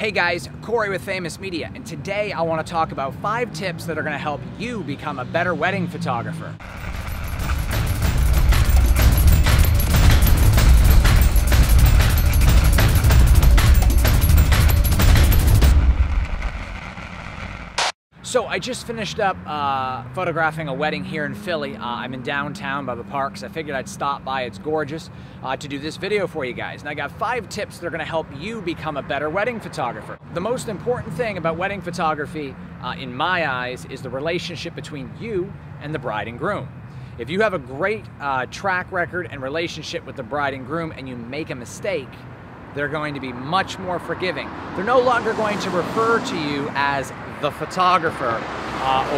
Hey guys, Corey with Faymus Media, and today I want to talk about 5 tips that are going to help you become a better wedding photographer. So I just finished up photographing a wedding here in Philly. I'm in downtown by the parks. I figured I'd stop by, it's gorgeous, to do this video for you guys. And I got 5 tips that are gonna help you become a better wedding photographer. The most important thing about wedding photography, in my eyes, is the relationship between you and the bride and groom. If you have a great track record and relationship with the bride and groom and you make a mistake, they're going to be much more forgiving. They're no longer going to refer to you as the photographer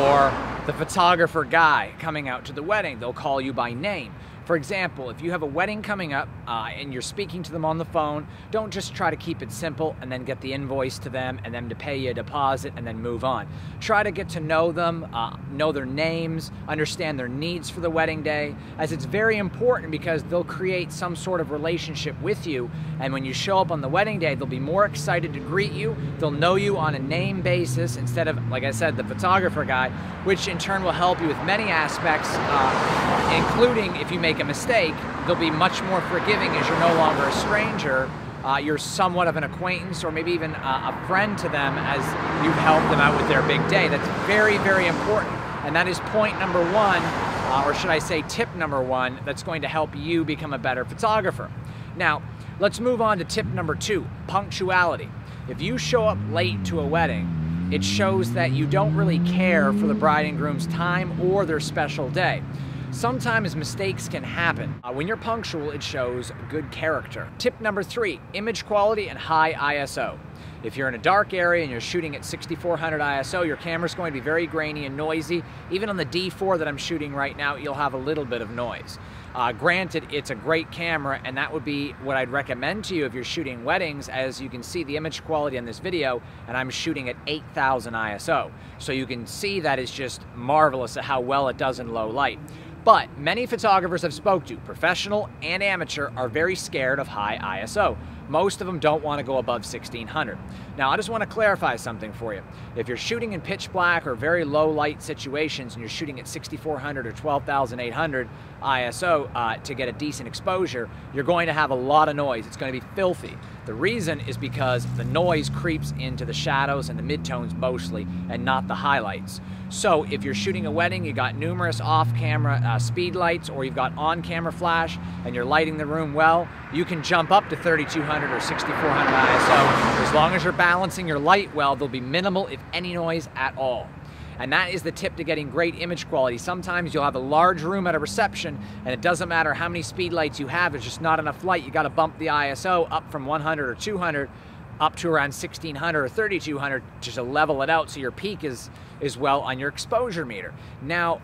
or the photographer guy coming out to the wedding. They'll call you by name. For example, if you have a wedding coming up and you're speaking to them on the phone, don't just try to keep it simple and then get the invoice to them and them to pay you a deposit and then move on. Try to get to know them, know their names, understand their needs for the wedding day, as it's very important because they'll create some sort of relationship with you, and when you show up on the wedding day, they'll be more excited to greet you. They'll know you on a name basis instead of, like I said, the photographer guy, which in turn will help you with many aspects, including if you make a mistake, they'll be much more forgiving as you're no longer a stranger. You're somewhat of an acquaintance or maybe even a friend to them as you've helped them out with their big day. That's very, very important. And that is point number 1, or should I say tip number 1, that's going to help you become a better photographer. Now, let's move on to tip number 2, punctuality. If you show up late to a wedding, it shows that you don't really care for the bride and groom's time or their special day. Sometimes mistakes can happen. When you're punctual, it shows good character. Tip number 3, image quality and high ISO. If you're in a dark area and you're shooting at 6400 ISO, your camera's going to be very grainy and noisy. Even on the D4 that I'm shooting right now, you'll have a little bit of noise. Granted, it's a great camera, and that would be what I'd recommend to you if you're shooting weddings. As you can see the image quality in this video, and I'm shooting at 8000 ISO. So you can see that is just marvelous at how well it does in low light. But many photographers I've spoke to, professional and amateur, are very scared of high ISO. Most of them don't want to go above 1600. Now, I just want to clarify something for you. If you're shooting in pitch black or very low light situations and you're shooting at 6400 or 12800 ISO to get a decent exposure, you're going to have a lot of noise. It's going to be filthy. The reason is because the noise creeps into the shadows and the midtones mostly, and not the highlights. So if you're shooting a wedding, you got numerous off-camera speed lights, or you've got on-camera flash, and you're lighting the room well, you can jump up to 3200 or 6400 ISO. As long as you're balancing your light well, there'll be minimal, if any, noise at all. And that is the tip to getting great image quality. Sometimes you'll have a large room at a reception, and it doesn't matter how many speed lights you have, there's just not enough light. You got to bump the ISO up from 100 or 200 up to around 1600 or 3200 just to level it out so your peak is well on your exposure meter. Now,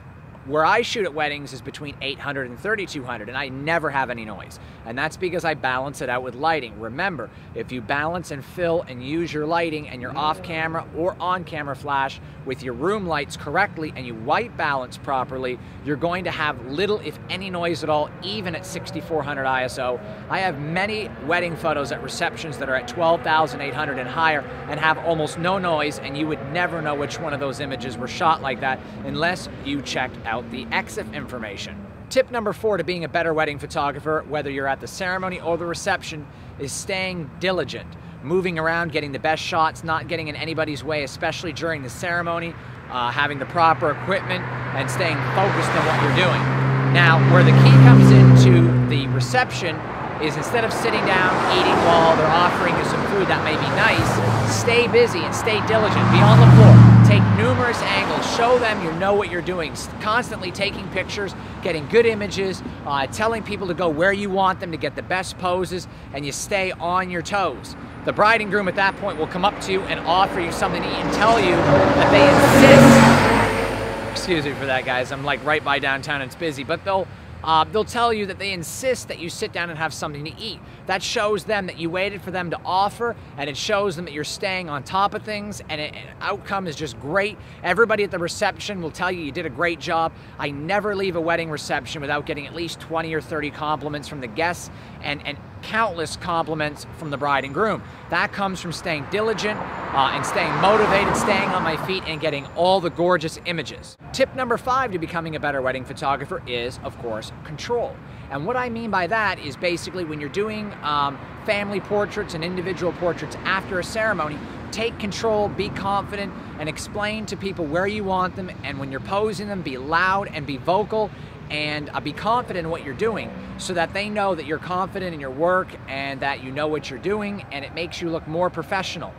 where I shoot at weddings is between 800 and 3200, and I never have any noise. And that's because I balance it out with lighting. Remember, if you balance and fill and use your lighting and your off-camera or on-camera flash with your room lights correctly and you white balance properly, you're going to have little, if any, noise at all, even at 6400 ISO. I have many wedding photos at receptions that are at 12,800 and higher and have almost no noise, and you would never know which one of those images were shot like that unless you checked out the EXIF information. Tip number 4 to being a better wedding photographer, whether you're at the ceremony or the reception, is staying diligent. Moving around, getting the best shots, not getting in anybody's way, especially during the ceremony, having the proper equipment, and staying focused on what you're doing. Now, where the key comes into the reception is instead of sitting down, eating while they're offering you some food that may be nice, stay busy and stay diligent. Be on the floor. Take numerous angles. Show them you know what you're doing. Constantly taking pictures, getting good images, telling people to go where you want them to get the best poses, and you stay on your toes. The bride and groom at that point will come up to you and offer you something to eat and tell you that they insist. Excuse me for that, guys. I'm like right by downtown and it's busy, but they'll tell you that they insist that you sit down and have something to eat. That shows them that you waited for them to offer, and it shows them that you're staying on top of things, and an outcome is just great. Everybody at the reception will tell you you did a great job. I never leave a wedding reception without getting at least 20 or 30 compliments from the guests, and countless compliments from the bride and groom. That comes from staying diligent and staying motivated, staying on my feet, and getting all the gorgeous images. Tip number 5 to becoming a better wedding photographer is, of course, control. And what I mean by that is basically when you're doing family portraits and individual portraits after a ceremony, take control, be confident, and explain to people where you want them. And when you're posing them, be loud and be vocal, and be confident in what you're doing so that they know that you're confident in your work and that you know what you're doing, and it makes you look more professional.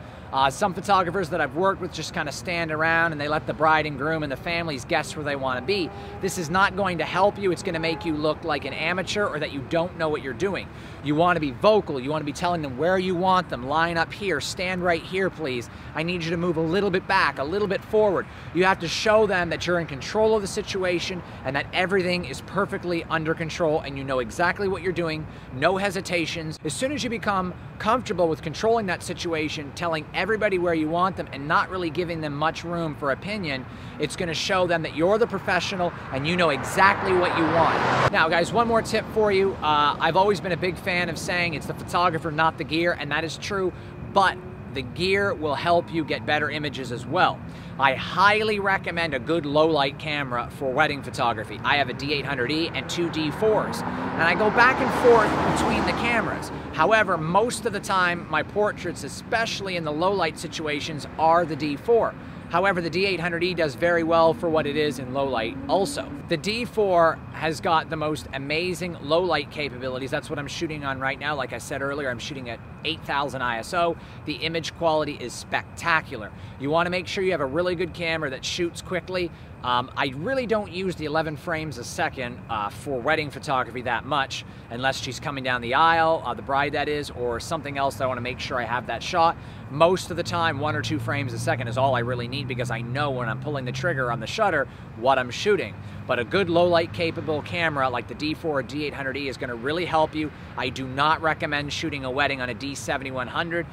Some photographers that I've worked with just kind of stand around and they let the bride and groom and the families guess where they want to be. This is not going to help you. It's going to make you look like an amateur or that you don't know what you're doing. You want to be vocal. You want to be telling them where you want them. Line up here. Stand right here, please. I need you to move a little bit back, a little bit forward. You have to show them that you're in control of the situation and that everything is perfectly under control and you know exactly what you're doing. No hesitations. As soon as you become comfortable with controlling that situation, telling everybody where you want them and not really giving them much room for opinion, it's going to show them that you're the professional and you know exactly what you want. Now guys, one more tip for you. I've always been a big fan of saying it's the photographer, not the gear, and that is true, but the gear will help you get better images as well. I highly recommend a good low light camera for wedding photography. I have a D800E and 2 D4s, and I go back and forth between the cameras. However, most of the time, my portraits, especially in the low light situations, are the D4. However, the D800E does very well for what it is in low light also. The D4 has got the most amazing low light capabilities. That's what I'm shooting on right now. Like I said earlier, I'm shooting at 8,000 ISO. The image quality is spectacular. You want to make sure you have a really good camera that shoots quickly. I really don't use the 11 frames a second for wedding photography that much, unless she's coming down the aisle, the bride that is, or something else that I want to make sure I have that shot. Most of the time, 1 or 2 frames a second is all I really need because I know when I'm pulling the trigger on the shutter what I'm shooting. But a good low light capable camera like the D4 or D800E is going to really help you. I do not recommend shooting a wedding on a D7100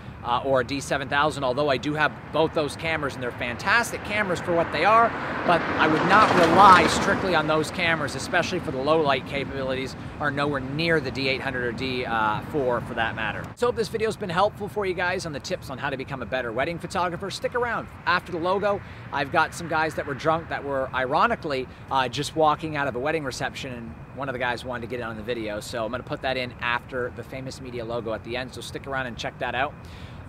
or a D7000, although I do have both those cameras and they're fantastic cameras for what they are, but I would not rely strictly on those cameras, especially for the low light capabilities are nowhere near the D800 or D4 for that matter. So I hope this video's been helpful for you guys on the tips on how to become a better wedding photographer. Stick around. After the logo, I've got some guys that were drunk that were ironically just walking out of a wedding reception, and one of the guys wanted to get it on the video, so I'm going to put that in after the Faymus Media logo at the end, so stick around and check that out.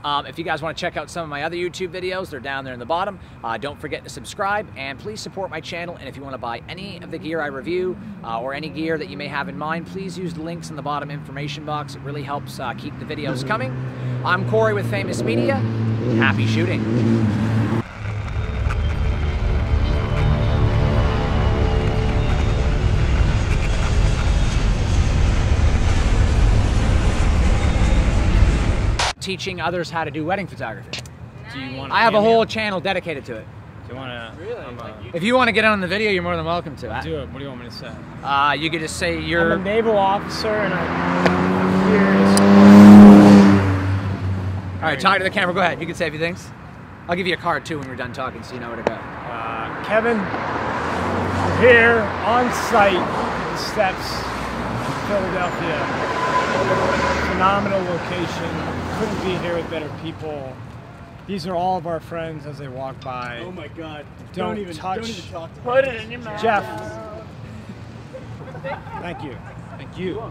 If you guys want to check out some of my other YouTube videos, they're down there in the bottom. Don't forget to subscribe, and please support my channel. And if you want to buy any of the gear I review or any gear that you may have in mind, please use the links in the bottom information box. It really helps keep the videos coming. I'm Corey with Faymus Media. Happy shooting. Teaching others how to do wedding photography. Do you want? I have a whole channel dedicated to it. Do you want to? Really? If you want to get on the video, you're more than welcome to. Do it. What do you want me to say? You could just say you're. I'm a naval officer, and I'm here to... All right, talk to the camera. Go ahead. You can say a few things. I'll give you a card too when we're done talking, so you know where to go. Kevin, we're here on site at the steps in Philadelphia. Phenomenal location. Couldn't be here with better people. These are all of our friends as they walk by. Oh my God! Don't even talk to Put it in your mouth. Jeff. Thank you. Thank you.